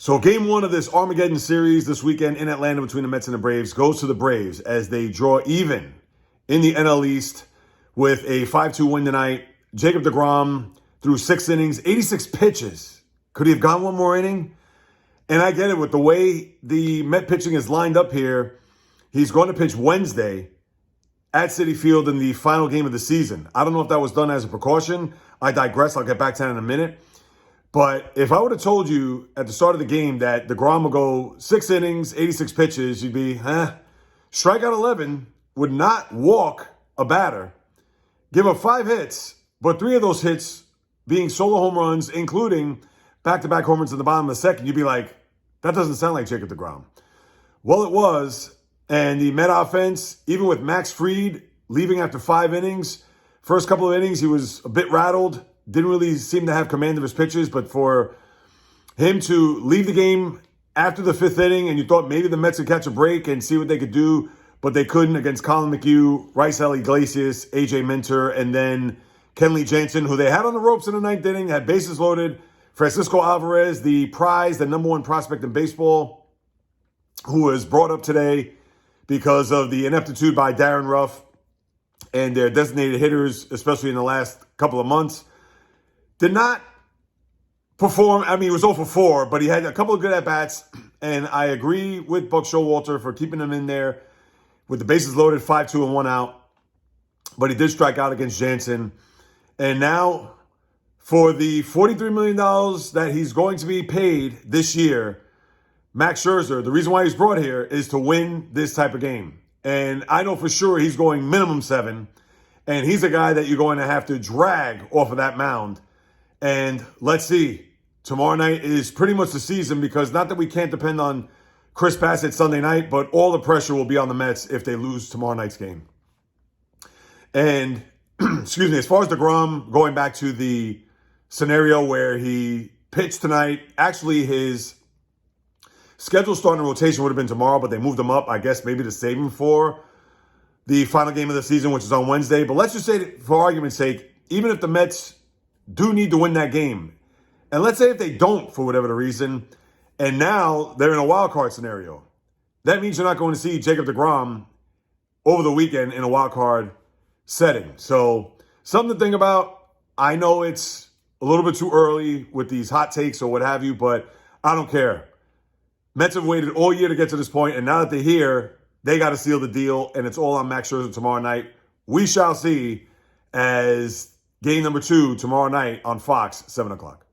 So game one of this Armageddon series this weekend in Atlanta between the Mets and the Braves goes to the Braves as they draw even in the NL East with a 5-2 win tonight. Jacob deGrom threw 6 innings, 86 pitches. Could he have gone one more inning? And I get it, with the way the Met pitching is lined up here, he's going to pitch Wednesday at Citi Field in the final game of the season. I don't know if that was done as a precaution. I digress. I'll get back to that in a minute. But if I would have told you at the start of the game that deGrom would go 6 innings, 86 pitches, you'd be, strikeout 11, would not walk a batter, give up 5 hits, but 3 of those hits being solo home runs, including back-to-back home runs in the bottom of the second, you'd be like, that doesn't sound like Jacob deGrom. Well, it was, and the Met offense, even with Max Fried leaving after 5 innings, first couple of innings he was a bit rattled, didn't really seem to have command of his pitches, but for him to leave the game after the 5th inning, and you thought maybe the Mets would catch a break and see what they could do, but they couldn't against Colin McHugh, Raisel Iglesias, AJ Minter, and then Kenley Jansen, who they had on the ropes in the 9th inning, had bases loaded. Francisco Alvarez, the prize, the number 1 prospect in baseball, who was brought up today because of the ineptitude by Darren Ruff and their designated hitters, especially in the last couple of months, did not perform. I mean, he was 0 for 4, but he had a couple of good at-bats, and I agree with Buck Showalter for keeping him in there with the bases loaded, 5-2 and 1 out. But he did strike out against Jansen. And now, for the $43 million that he's going to be paid this year, Max Scherzer, the reason why he's brought here is to win this type of game. And I know for sure he's going minimum 7, and he's a guy that you're going to have to drag off of that mound. And let's see, tomorrow night is pretty much the season, because not that we can't depend on Chris Bassett Sunday night, but all the pressure will be on the Mets if they lose tomorrow night's game. And, excuse me, as far as deGrom, going back to the scenario where he pitched tonight, actually his scheduled starting rotation would have been tomorrow, but they moved him up, I guess, maybe to save him for the final game of the season, which is on Wednesday. But let's just say, that, for argument's sake, even if the Mets do need to win that game, and let's say if they don't for whatever the reason, and now they're in a wild card scenario, that means you're not going to see Jacob deGrom over the weekend in a wild card setting. So something to think about. I know it's a little bit too early with these hot takes or what have you, but I don't care. Mets have waited all year to get to this point, and now that they're here, they got to seal the deal, and it's all on Max Scherzer tomorrow night. We shall see as game number 2 tomorrow night on Fox, 7 o'clock.